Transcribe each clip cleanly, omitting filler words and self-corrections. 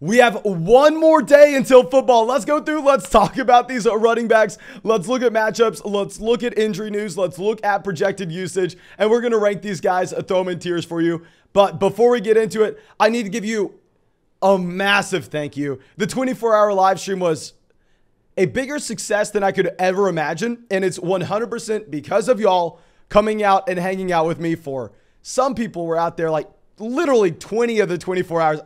We have one more day until football. Let's go through. Let's talk about these running backs. Let's look at matchups. Let's look at injury news. Let's look at projected usage. And we're going to rank these guys, throw them in tiers for you. But before we get into it, I need to give you a massive thank you. The 24-hour live stream was a bigger success than I could ever imagine. And it's 100% because of y'all coming out and hanging out with me for some people were out there like literally 20 of the 24 hours.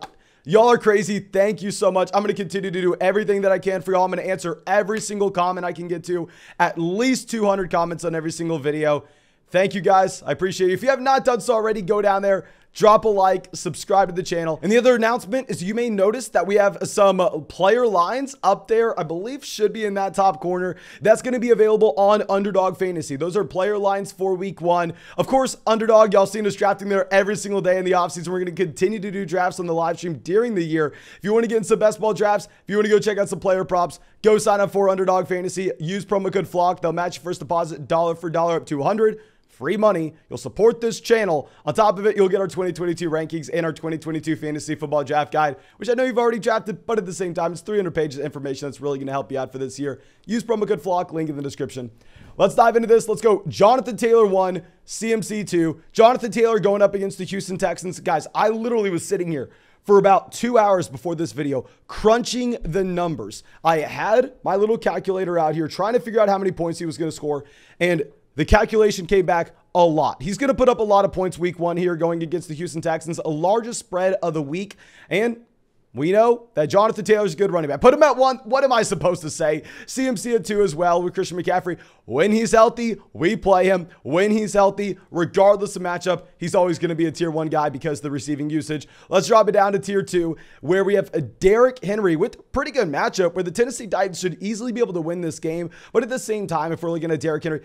Y'all are crazy. Thank you so much. I'm going to continue to do everything that I can for y'all. I'm going to answer every single comment I can get to, at least 200 comments on every single video. Thank you guys. I appreciate you. If you have not done so already, go down there, drop a like, subscribe to the channel. And the other announcement is you may notice that we have some player lines up there. I believe should be in that top corner. That's going to be available on Underdog Fantasy. Those are player lines for week 1. Of course, Underdog, y'all seen us drafting there every single day in the offseason. We're going to continue to do drafts on the live stream during the year. If you want to get in some best ball drafts, if you want to go check out some player props, go sign up for Underdog Fantasy. Use promo code FLOCK. They'll match your first deposit dollar for dollar up to $100. Free money. You'll support this channel. On top of it, you'll get our 2022 rankings and our 2022 fantasy football draft guide, which I know you've already drafted, but at the same time, it's 300 pages of information that's really going to help you out for this year. Use promo code FLOCK, link in the description. Let's dive into this. Let's go. Jonathan Taylor 1, CMC 2. Jonathan Taylor going up against the Houston Texans. Guys, I literally was sitting here for about 2 hours before this video, crunching the numbers. I had my little calculator out here trying to figure out how many points he was going to score, and the calculation came back a lot. He's going to put up a lot of points week 1 here going against the Houston Texans, a largest spread of the week. And we know that Jonathan Taylor's a good running back. Put him at 1. What am I supposed to say? CMC at 2 as well with Christian McCaffrey. When he's healthy, we play him. When he's healthy, regardless of matchup, he's always going to be a tier 1 guy because of the receiving usage. Let's drop it down to tier 2 where we have a Derrick Henry with pretty good matchup where the Tennessee Titans should easily be able to win this game. But at the same time, if we're looking at Derrick Henry,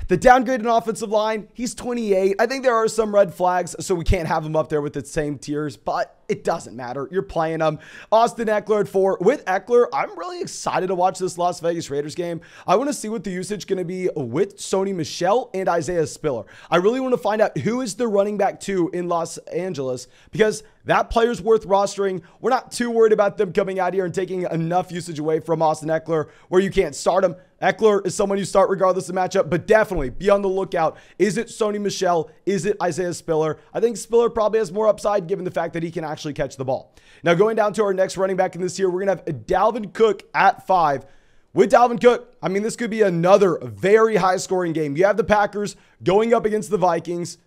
the downgraded offensive line, he's 28. I think there are some red flags, so we can't have him up there with the same tiers, but it doesn't matter. You're playing him. Austin Ekeler at 4. With Ekeler, I'm really excited to watch this Las Vegas Raiders game. I want to see what the usage is going to be with Sony Michel and Isaiah Spiller. I really want to find out who is the running back 2 in Los Angeles because that player's worth rostering. We're not too worried about them coming out here and taking enough usage away from Austin Ekeler where you can't start him. Ekeler is someone you start regardless of matchup, but definitely be on the lookout. Is it Sony Michel? Is it Isaiah Spiller? I think Spiller probably has more upside given the fact that he can actually catch the ball. Now going down to our next running back in this year, we're going to have Dalvin Cook at 5. With Dalvin Cook, I mean, this could be another very high scoring game. You have the Packers going up against the Vikings.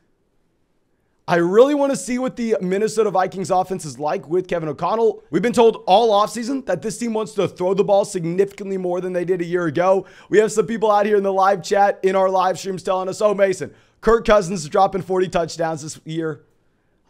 I really want to see what the Minnesota Vikings offense is like with Kevin O'Connell. We've been told all offseason that this team wants to throw the ball significantly more than they did a year ago. We have some people out here in the live chat in our live streams telling us, oh, Mason, Kirk Cousins is dropping 40 touchdowns this year.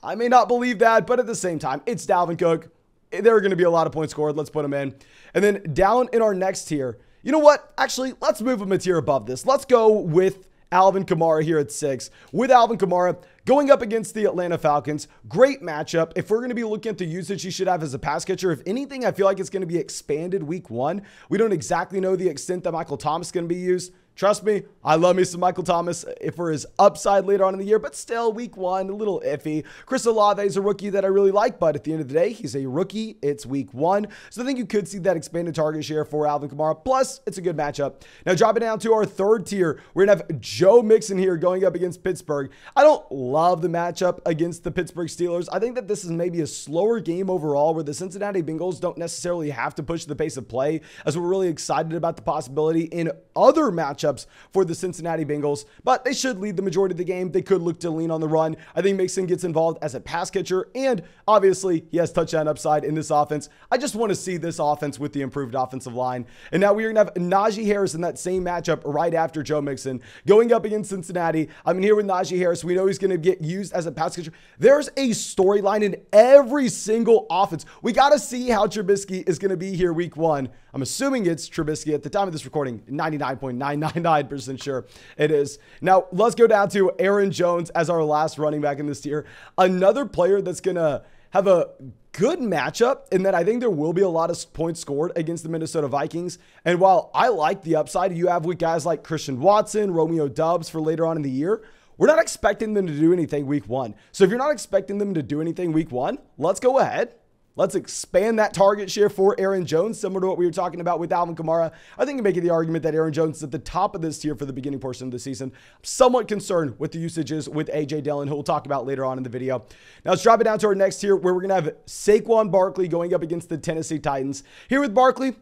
I may not believe that, but at the same time, it's Dalvin Cook. There are going to be a lot of points scored. Let's put him in. And then down in our next tier, you know what? Actually, let's move him a tier above this. Let's go with Alvin Kamara here at 6. With Alvin Kamara going up against the Atlanta Falcons, great matchup. If we're going to be looking at the usage he should have as a pass catcher, if anything, I feel like it's going to be expanded week 1. We don't exactly know the extent that Michael Thomas is going to be used. Trust me, I love me some Michael Thomas for his upside later on in the year, but still week 1, a little iffy. Chris Olave is a rookie that I really like, but at the end of the day, he's a rookie. It's week 1. So I think you could see that expanded target share for Alvin Kamara. Plus, it's a good matchup. Now, dropping down to our 3rd tier, we're going to have Joe Mixon here going up against Pittsburgh. I don't love the matchup against the Pittsburgh Steelers. I think that this is maybe a slower game overall where the Cincinnati Bengals don't necessarily have to push the pace of play, as we're really excited about the possibility in other matchups for the Cincinnati Bengals, but they should lead the majority of the game. They could look to lean on the run. I think Mixon gets involved as a pass catcher, and obviously he has touchdown upside in this offense. I just want to see this offense with the improved offensive line. And now we're going to have Najee Harris in that same matchup right after Joe Mixon going up against Cincinnati. I'm here with Najee Harris. We know he's going to get used as a pass catcher. There's a storyline in every single offense. We got to see how Trubisky is going to be here week 1. I'm assuming it's Trubisky at the time of this recording, 99.999% sure it is. Now, let's go down to Aaron Jones as our last running back in this tier. Another player that's going to have a good matchup in that I think there will be a lot of points scored against the Minnesota Vikings. And while I like the upside you have with guys like Christian Watson, Romeo Doubs for later on in the year, we're not expecting them to do anything week 1. So if you're not expecting them to do anything week 1, let's go ahead. Let's expand that target share for Aaron Jones, similar to what we were talking about with Alvin Kamara. I think you're making the argument that Aaron Jones is at the top of this tier for the beginning portion of the season. I'm somewhat concerned with the usages with A.J. Dillon, who we'll talk about later on in the video. Now let's drop it down to our next tier, where we're going to have Saquon Barkley going up against the Tennessee Titans. Here with Barkley,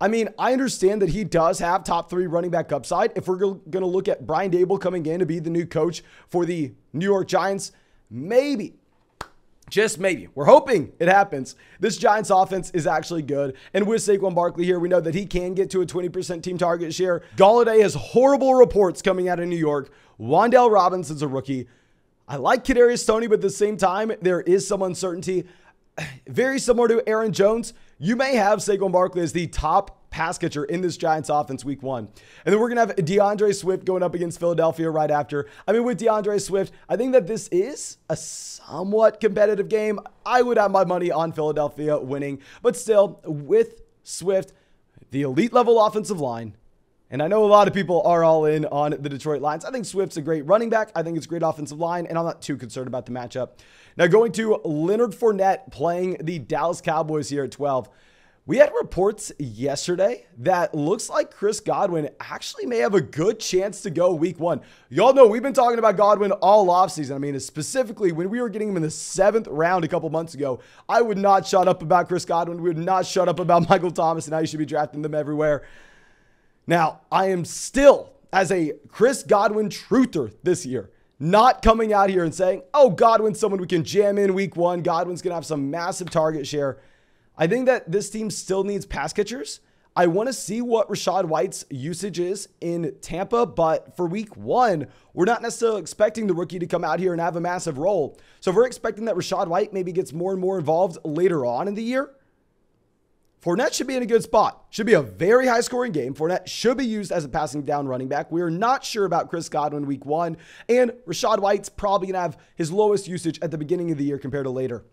I mean, I understand that he does have top 3 running back upside. If we're going to look at Brian Daboll coming in to be the new coach for the New York Giants, maybe, just maybe, we're hoping it happens, this Giants offense is actually good. And with Saquon Barkley here, we know that he can get to a 20% team target share. Galladay has horrible reports coming out of New York. Wan'Dale Robinson's a rookie. I like Kadarius Toney, but at the same time, there is some uncertainty. Very similar to Aaron Jones, you may have Saquon Barkley as the top pass catcher in this Giants offense week 1. And then we're going to have DAndre Swift going up against Philadelphia right after. I mean, with DAndre Swift, I think that this is a somewhat competitive game. I would have my money on Philadelphia winning, but still, with Swift, the elite level offensive line, and I know a lot of people are all in on the Detroit Lions. I think Swift's a great running back. I think it's a great offensive line, and I'm not too concerned about the matchup. Now going to Leonard Fournette playing the Dallas Cowboys here at 12. We had reports yesterday that looks like Chris Godwin actually may have a good chance to go week 1. Y'all know we've been talking about Godwin all offseason. I mean, specifically when we were getting him in the 7th round a couple months ago, I would not shut up about Chris Godwin. We would not shut up about Michael Thomas and how you should be drafting them everywhere. Now, I am still, as a Chris Godwin truther this year, not coming out here and saying, oh, Godwin's someone we can jam in week 1. Godwin's going to have some massive target share. I think that this team still needs pass catchers. I want to see what Rashaad White's usage is in Tampa, but for week 1, we're not necessarily expecting the rookie to come out here and have a massive role. So if we're expecting that Rashaad White maybe gets more and more involved later on in the year, Fournette should be in a good spot. Should be a very high-scoring game. Fournette should be used as a passing down running back. We are not sure about Chris Godwin week 1, and Rashaad White's probably going to have his lowest usage at the beginning of the year compared to later.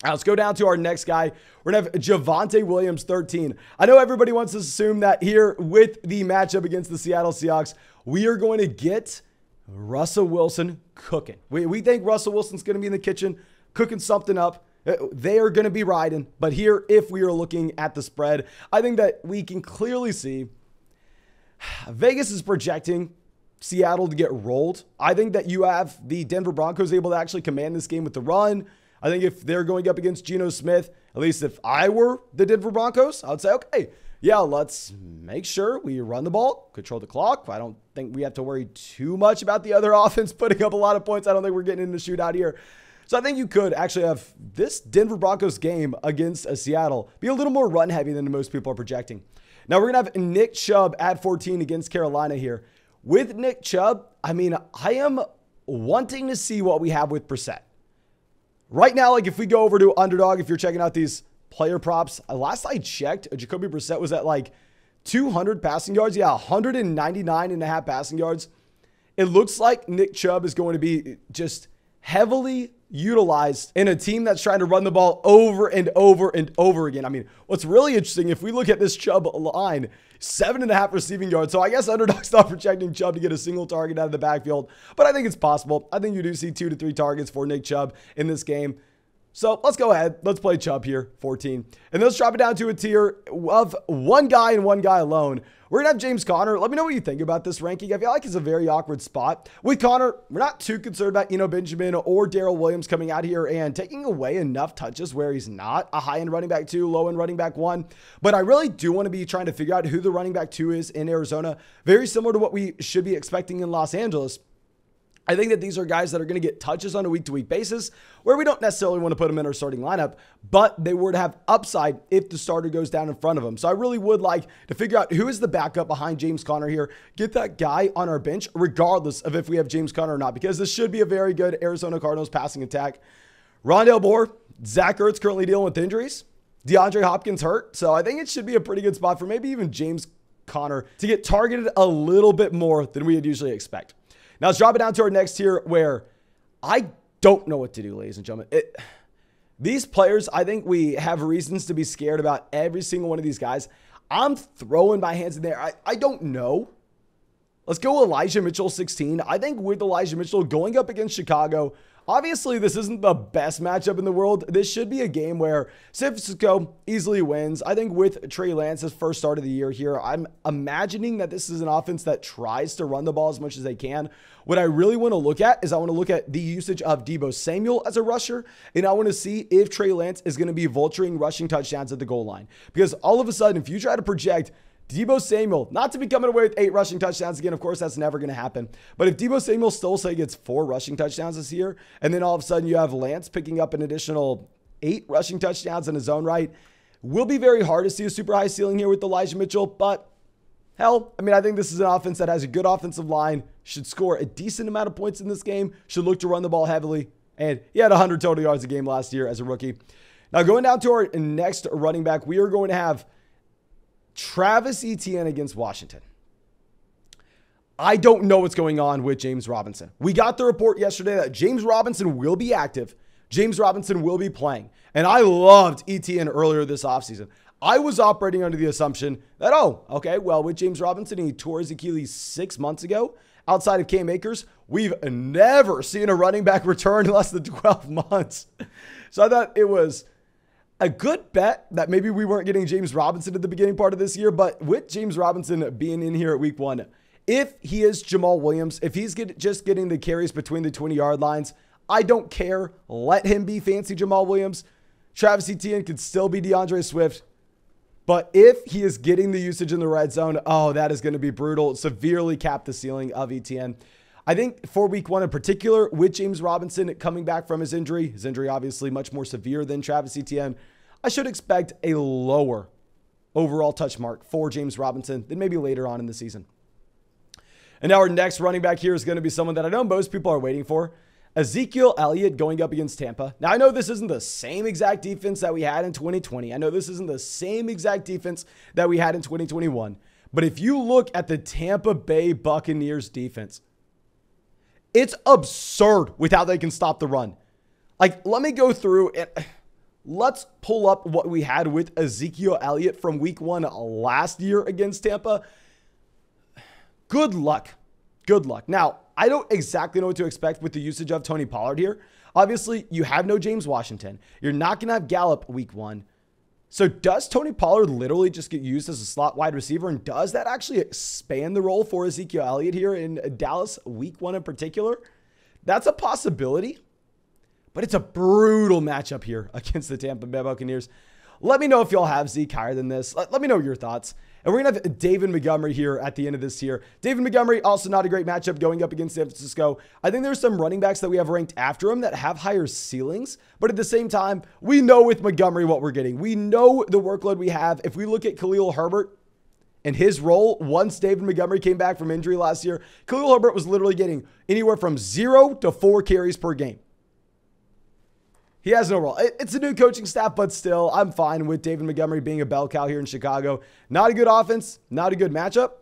Now, let's go down to our next guy. We're going to have Javonte Williams, 13. I know everybody wants to assume that here with the matchup against the Seattle Seahawks, we are going to get Russell Wilson cooking. We think Russell Wilson's going to be in the kitchen cooking something up. They are going to be riding. But here, if we are looking at the spread, I think that we can clearly see Vegas is projecting Seattle to get rolled. I think that you have the Denver Broncos able to actually command this game with the run. I think if they're going up against Geno Smith, at least if I were the Denver Broncos, I would say, okay, yeah, let's make sure we run the ball, control the clock. I don't think we have to worry too much about the other offense putting up a lot of points. I don't think we're getting in the shootout here. So I think you could actually have this Denver Broncos game against Seattle be a little more run heavy than most people are projecting. Now we're going to have Nick Chubb at 14 against Carolina here. With Nick Chubb, I mean, I am wanting to see what we have with Brissett. Right now, like if we go over to Underdog, if you're checking out these player props, last I checked, Jacoby Brissett was at like 200 passing yards. Yeah, 199.5 passing yards. It looks like Nick Chubb is going to be just heavily utilized in a team that's trying to run the ball over and over and over again. I mean, what's really interesting, if we look at this Chubb line, 7.5 receiving yards. So I guess Underdog's not projecting Chubb to get a single target out of the backfield, but I think it's possible. I think you do see 2 to 3 targets for Nick Chubb in this game. So let's go ahead. Let's play Chubb here, 14. And let's drop it down to a tier of one guy and one guy alone. We're going to have James Conner. Let me know what you think about this ranking. I feel like it's a very awkward spot. With Conner, we're not too concerned about Benjamin or Darrell Williams coming out here and taking away enough touches where he's not a high-end running back 2, low-end running back 1. But I really do want to be trying to figure out who the running back 2 is in Arizona. Very similar to what we should be expecting in Los Angeles. I think that these are guys that are going to get touches on a week-to-week basis where we don't necessarily want to put them in our starting lineup, but they would have upside if the starter goes down in front of them. So I really would like to figure out who is the backup behind James Conner here, get that guy on our bench regardless of if we have James Conner or not, because this should be a very good Arizona Cardinals passing attack. Rondale Moore, Zach Ertz currently dealing with injuries. DeAndre Hopkins hurt, so I think it should be a pretty good spot for maybe even James Conner to get targeted a little bit more than we would usually expect. Now let's drop it down to our next tier where I don't know what to do, ladies and gentlemen. These players, I think we have reasons to be scared about every single one of these guys. I'm throwing my hands in there. I don't know. Let's go Elijah Mitchell, 16. I think with Elijah Mitchell going up against Chicago, Obviously, this isn't the best matchup in the world. This should be a game where San Francisco easily wins. I think with Trey Lance's first start of the year here, I'm imagining that this is an offense that tries to run the ball as much as they can. What I really want to look at is I want to look at the usage of Deebo Samuel as a rusher, and I want to see if Trey Lance is going to be vulturing rushing touchdowns at the goal line. Because all of a sudden, if you try to project Deebo Samuel, not to be coming away with 8 rushing touchdowns again. Of course, that's never going to happen. But if Deebo Samuel still, say, gets 4 rushing touchdowns this year, and then all of a sudden you have Lance picking up an additional 8 rushing touchdowns in his own right, will be very hard to see a super high ceiling here with Elijah Mitchell. But hell, I mean, I think this is an offense that has a good offensive line, should score a decent amount of points in this game, should look to run the ball heavily. And he had 100 total yards a game last year as a rookie. Now, going down to our next running back, we are going to have Travis Etienne against Washington. I don't know what's going on with James Robinson. We got the report yesterday that James Robinson will be active. James Robinson will be playing. And I loved Etienne earlier this offseason. I was operating under the assumption that, oh, okay, well, with James Robinson, he tore his Achilles 6 months ago. Outside of Cam Akers, we've never seen a running back return in less than 12 months. So I thought it was a good bet that maybe we weren't getting James Robinson at the beginning part of this year, but with James Robinson being in here at week 1, if he is Jamal Williams, if he's just getting the carries between the 20-yard lines, I don't care. Let him be fancy Jamal Williams. Travis Etienne could still be DAndre Swift. But if he is getting the usage in the red zone, oh, that is going to be brutal. Severely cap the ceiling of Etienne. I think for week 1 in particular, with James Robinson coming back from his injury obviously much more severe than Travis Etienne, I should expect a lower overall touch mark for James Robinson than maybe later on in the season. And now our next running back here is going to be someone that I know most people are waiting for. Ezekiel Elliott going up against Tampa. Now, I know this isn't the same exact defense that we had in 2020. I know this isn't the same exact defense that we had in 2021. But if you look at the Tampa Bay Buccaneers defense, it's absurd with how they can stop the run. Like, let me go through it. Let's pull up what we had with Ezekiel Elliott from week 1 last year against Tampa. Good luck. Good luck. Now, I don't exactly know what to expect with the usage of Tony Pollard here. Obviously, you have no James Washington. You're not going to have Gallup week 1. So does Tony Pollard literally just get used as a slot wide receiver? And does that actually expand the role for Ezekiel Elliott here in Dallas week 1 in particular? That's a possibility, but it's a brutal matchup here against the Tampa Bay Buccaneers. Let me know if y'all have Zeke higher than this. Let me know your thoughts. And we're going to have David Montgomery here at the end of this tier. David Montgomery, also not a great matchup going up against San Francisco. I think there's some running backs that we have ranked after him that have higher ceilings. But at the same time, we know with Montgomery what we're getting. We know the workload we have. If we look at Khalil Herbert and his role once David Montgomery came back from injury last year, Khalil Herbert was literally getting anywhere from 0 to 4 carries per game. He has no role. It's a new coaching staff, but still, I'm fine with David Montgomery being a bell cow here in Chicago. Not a good offense, not a good matchup.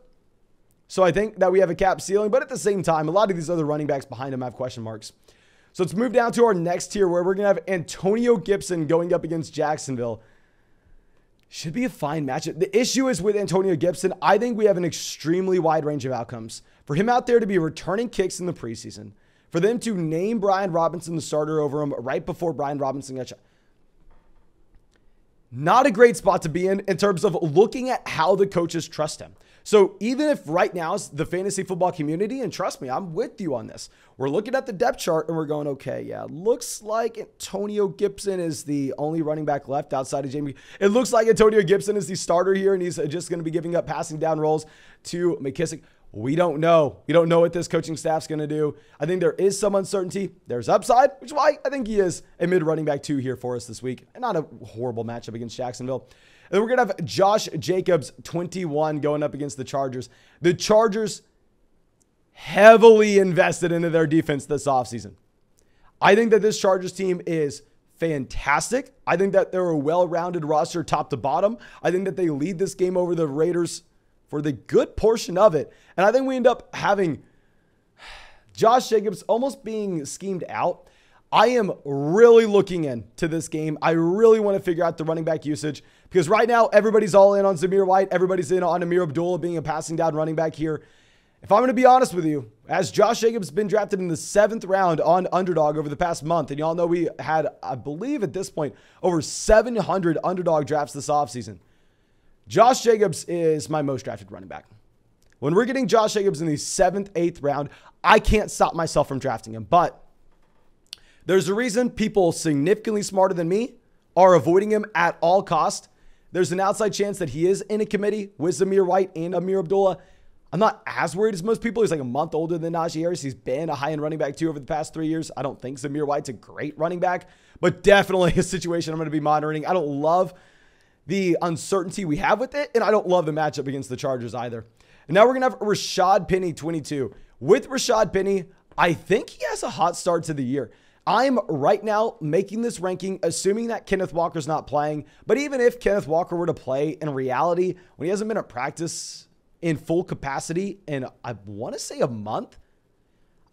So I think that we have a cap ceiling, but at the same time, a lot of these other running backs behind him have question marks. So let's move down to our next tier where we're going to have Antonio Gibson going up against Jacksonville. Should be a fine matchup. The issue is with Antonio Gibson, I think we have an extremely wide range of outcomes. For him out there to be returning kicks in the preseason, for them to name Brian Robinson the starter over him right before Brian Robinson got shot. Not a great spot to be in terms of looking at how the coaches trust him. So even if right now the fantasy football community, and trust me, I'm with you on this, we're looking at the depth chart and we're going, okay, yeah, looks like Antonio Gibson is the only running back left outside of Jamie. It looks like Antonio Gibson is the starter here and he's just going to be giving up passing down roles to McKissick. We don't know. We don't know what this coaching staff's going to do. I think there is some uncertainty. There's upside, which is why I think he is a mid running back 2 here for us this week. And not a horrible matchup against Jacksonville. And then we're going to have Josh Jacobs, 21, going up against the Chargers. The Chargers heavily invested into their defense this offseason. I think that this Chargers team is fantastic. I think that they're a well-rounded roster top to bottom. I think that they lead this game over the Raiders for the good portion of it. And I think we end up having Josh Jacobs almost being schemed out. I am really looking into this game. I really want to figure out the running back usage because right now everybody's all in on Zamir White. Everybody's in on Amir Abdullah being a passing down running back here. If I'm going to be honest with you, as Josh Jacobs has been drafted in the 7th round on Underdog over the past month, and y'all know we had, I believe at this point, over 700 Underdog drafts this offseason. Josh Jacobs is my most drafted running back. When we're getting Josh Jacobs in the 7th, 8th round, I can't stop myself from drafting him. But there's a reason people significantly smarter than me are avoiding him at all cost. There's an outside chance that he is in a committee with Zamir White and Amir Abdullah. I'm not as worried as most people. He's like a month older than Najee Harris. He's been a high-end running back too over the past 3 years. I don't think Zamir White's a great running back, but definitely a situation I'm going to be monitoring. I don't love the uncertainty we have with it, and I don't love the matchup against the Chargers either. And now we're going to have Rashaad Penny, 22. With Rashaad Penny, I think he has a hot start to the year. I'm right now making this ranking, assuming that Kenneth Walker's not playing. But even if Kenneth Walker were to play, in reality, when he hasn't been at practice in full capacity in, I want to say, a month,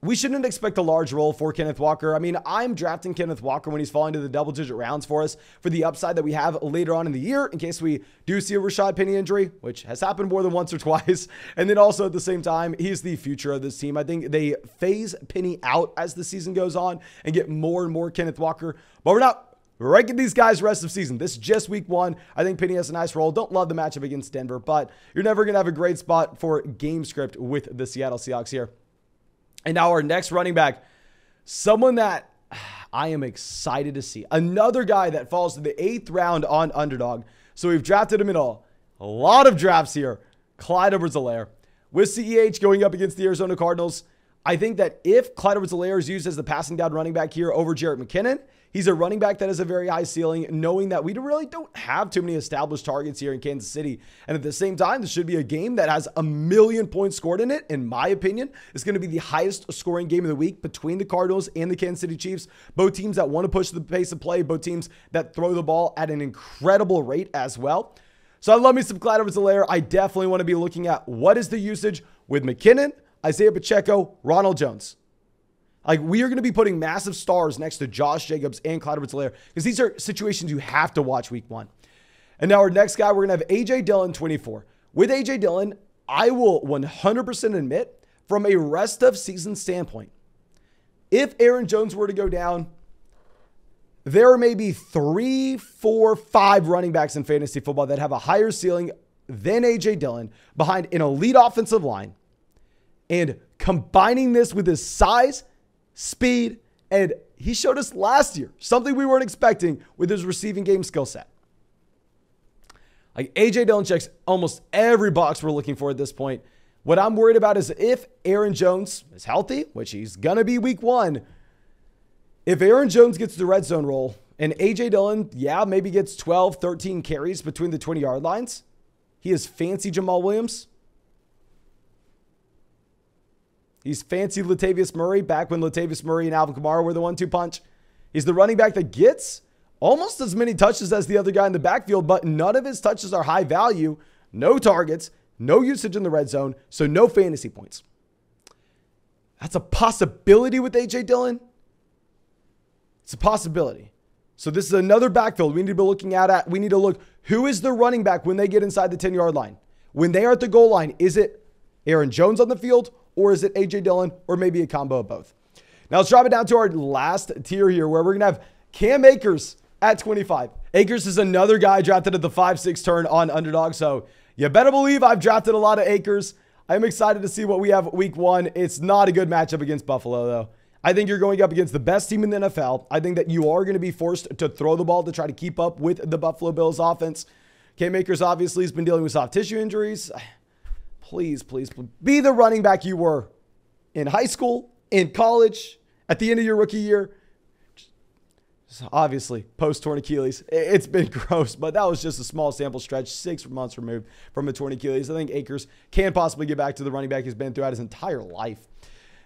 we shouldn't expect a large role for Kenneth Walker. I mean, I'm drafting Kenneth Walker when he's falling to the double-digit rounds for us for the upside that we have later on in the year in case we do see a Rashaad Penny injury, which has happened more than once or twice. And then also at the same time, he's the future of this team. I think they phase Penny out as the season goes on and get more and more Kenneth Walker. But we're not ranking these guys rest of season. This is just week 1. I think Penny has a nice role. Don't love the matchup against Denver, but you're never going to have a great spot for game script with the Seattle Seahawks here. And now our next running back, someone that I am excited to see. Another guy that falls to the 8th round on Underdog. So we've drafted him in a lot of drafts here. Clyde Edwards-Helaire. With CEH going up against the Arizona Cardinals, I think that if Clyde Edwards-Helaire is used as the passing down running back here over Jarrett McKinnon, he's a running back that has a very high ceiling, knowing that we really don't have too many established targets here in Kansas City. And at the same time, this should be a game that has 1,000,000 points scored in it. In my opinion, it's going to be the highest scoring game of the week between the Cardinals and the Kansas City Chiefs. Both teams that want to push the pace of play, both teams that throw the ball at an incredible rate as well. So I love me some Clyde Edwards-Helaire. I definitely want to be looking at what is the usage with McKinnon, Isaiah Pacheco, Ronald Jones. Like, we are going to be putting massive stars next to Josh Jacobs and Clyde Edwards-Helaire because these are situations you have to watch week 1. And now our next guy, we're going to have A.J. Dillon, 24. With A.J. Dillon, I will 100% admit from a rest of season standpoint, if Aaron Jones were to go down, there are maybe 3, 4, 5 running backs in fantasy football that have a higher ceiling than A.J. Dillon behind an elite offensive line. And combining this with his size, speed, and he showed us last year something we weren't expecting with his receiving game skill set. Like, A.J. Dillon checks almost every box we're looking for at this point. What I'm worried about is if Aaron Jones is healthy, which he's going to be week 1, if Aaron Jones gets the red zone role and A.J. Dillon, maybe gets 12, 13 carries between the 20-yard lines, he is fancy Jamal Williams. He's fancy Latavius Murray back when Latavius Murray and Alvin Kamara were the 1-2 punch. He's the running back that gets almost as many touches as the other guy in the backfield, but none of his touches are high value, no targets, no usage in the red zone, so no fantasy points. That's a possibility with A.J. Dillon. It's a possibility. So this is another backfield we need to be looking at. We need to look, who is the running back when they get inside the 10-yard line? When they are at the goal line, is it Aaron Jones on the field, or is it A.J. Dillon, or maybe a combo of both? Now let's drop it down to our last tier here, where we're going to have Cam Akers at 25. Akers is another guy drafted at the 5-6 turn on Underdog, so you better believe I've drafted a lot of Akers. I'm excited to see what we have week 1. It's not a good matchup against Buffalo, though. I think you're going up against the best team in the NFL. I think that you are going to be forced to throw the ball to try to keep up with the Buffalo Bills offense. Cam Akers obviously has been dealing with soft tissue injuries. Please, please, please be the running back you were in high school, in college, at the end of your rookie year. Just obviously, post-torn Achilles. It's been gross, but that was just a small sample stretch, 6 months removed from a torn Achilles. I think Akers can possibly get back to the running back he's been throughout his entire life.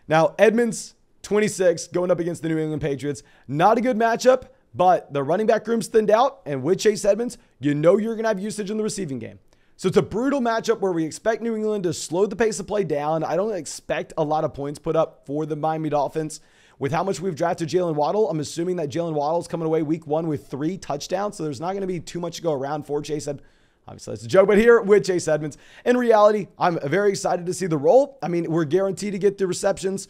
Now, Edmonds, 26, going up against the New England Patriots. Not a good matchup, but the running back room's thinned out, and with Chase Edmonds, you know you're going to have usage in the receiving game. So it's a brutal matchup where we expect New England to slow the pace of play down. I don't expect a lot of points put up for the Miami Dolphins. With how much we've drafted Jalen Waddle, I'm assuming that Jalen Waddle is coming away week 1 with 3 touchdowns. So there's not going to be too much to go around for Chase Edmonds. Obviously, that's a joke, but here with Chase Edmonds. In reality, I'm very excited to see the role. I mean, we're guaranteed to get the receptions,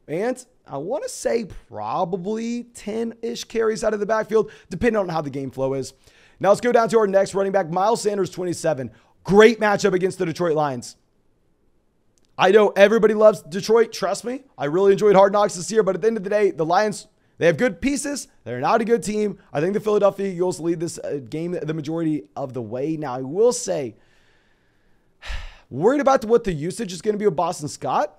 and I want to say probably 10-ish carries out of the backfield, depending on how the game flow is. Now let's go down to our next running back, Miles Sanders, 27. Great matchup against the Detroit Lions. I know everybody loves Detroit. Trust me. I really enjoyed Hard Knocks this year, but at the end of the day, the Lions, they have good pieces. They're not a good team. I think the Philadelphia Eagles lead this game the majority of the way. Now, I will say, worried about what the usage is going to be with Boston Scott.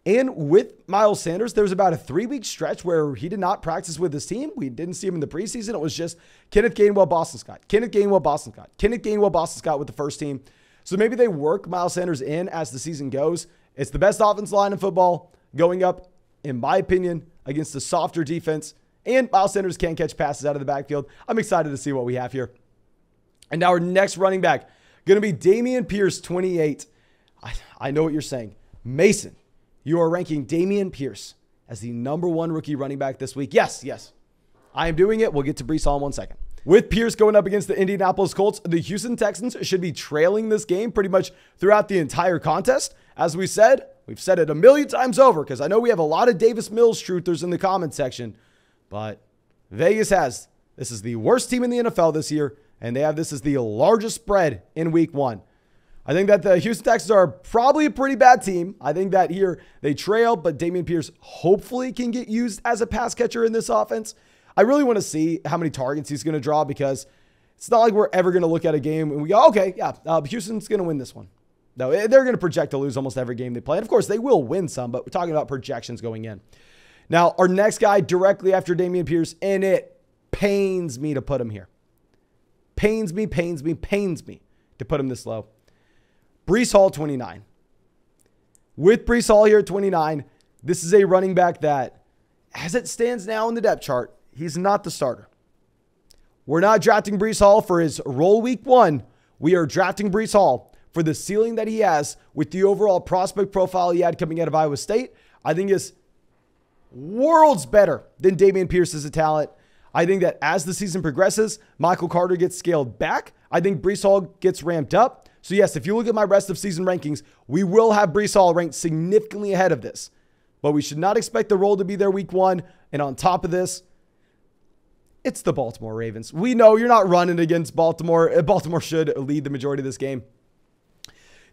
And with Miles Sanders, there was about a 3-week stretch where he did not practice with his team. We didn't see him in the preseason. It was just Kenneth Gainwell, Boston Scott. Kenneth Gainwell, Boston Scott. Kenneth Gainwell, Boston Scott with the first team. So maybe they work Miles Sanders in as the season goes. It's the best offensive line in football going up, in my opinion, against a softer defense. And Miles Sanders can catch passes out of the backfield. I'm excited to see what we have here. And now our next running back, going to be Damian Pierce, 28. I know what you're saying. Mason, you are ranking Damian Pierce as the #1 rookie running back this week. Yes. I am doing it. We'll get to Breez Hall in 1 second. With Pierce going up against the Indianapolis Colts, the Houston Texans should be trailing this game pretty much throughout the entire contest. As we said, we've said it a million times over because I know we have a lot of Davis Mills truthers in the comment section, but Vegas has this is the worst team in the NFL this year, and they have this as the largest spread in week 1. I think that the Houston Texans are probably a pretty bad team. I think that here they trail, but Damian Pierce hopefully can get used as a pass catcher in this offense. I really want to see how many targets he's going to draw because it's not like we're ever going to look at a game and we go, okay, yeah, Houston's going to win this one. No, they're going to project to lose almost every game they play. And of course, they will win some, but we're talking about projections going in. Now, our next guy directly after Damian Pierce, and it pains me to put him here. Pains me to put him this low. Breez Hall, 29. With Breez Hall here at 29, this is a running back that, as it stands now in the depth chart, he's not the starter. We're not drafting Breez Hall for his role week 1. We are drafting Breez Hall for the ceiling that he has with the overall prospect profile he had coming out of Iowa State. I think is worlds better than Damian Pierce as a talent. I think that as the season progresses, Michael Carter gets scaled back. I think Breez Hall gets ramped up. So yes, if you look at my rest of season rankings, we will have Breez Hall ranked significantly ahead of this. But we should not expect the role to be there week 1. And on top of this, it's the Baltimore Ravens. We know you're not running against Baltimore. Baltimore should lead the majority of this game.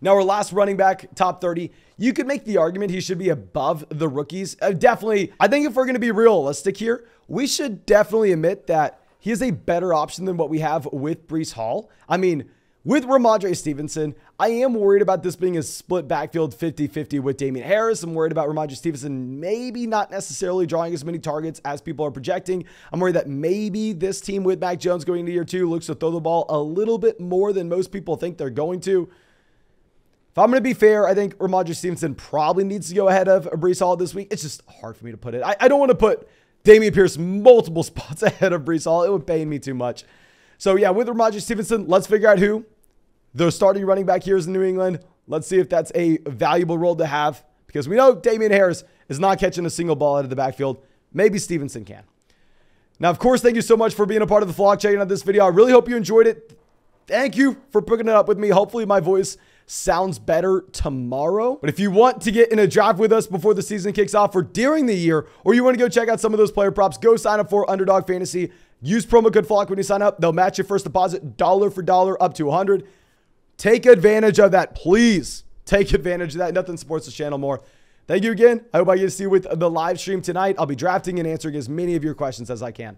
Now, our last running back, top 30, you could make the argument he should be above the rookies. Definitely, I think if we're going to be realistic here, we should definitely admit that he is a better option than what we have with Breez Hall. I mean, with Ramondre Stevenson, I am worried about this being a split backfield 50-50 with Damian Harris. I'm worried about Ramondre Stevenson maybe not necessarily drawing as many targets as people are projecting. I'm worried that maybe this team with Mac Jones going into year 2 looks to throw the ball a little bit more than most people think they're going to. If I'm going to be fair, I think Ramondre Stevenson probably needs to go ahead of Breez Hall this week. It's just hard for me to put it. I don't want to put Damian Pierce multiple spots ahead of Breez Hall. It would pain me too much. So yeah, with Ramondre Stevenson, let's figure out who the starting running back here is in New England. Let's see if that's a valuable role to have because we know Damian Harris is not catching a single ball out of the backfield. Maybe Stevenson can. Now, of course, thank you so much for being a part of the vlog, checking out this video. I really hope you enjoyed it. Thank you for picking it up with me. Hopefully my voice sounds better tomorrow. But if you want to get in a draft with us before the season kicks off or during the year, or you want to go check out some of those player props, go sign up for Underdog Fantasy. Use promo code FLOCK when you sign up. They'll match your first deposit dollar for dollar up to $100. Take advantage of that. Please take advantage of that. Nothing supports the channel more. Thank you again. I hope I get to see you with the live stream tonight. I'll be drafting and answering as many of your questions as I can.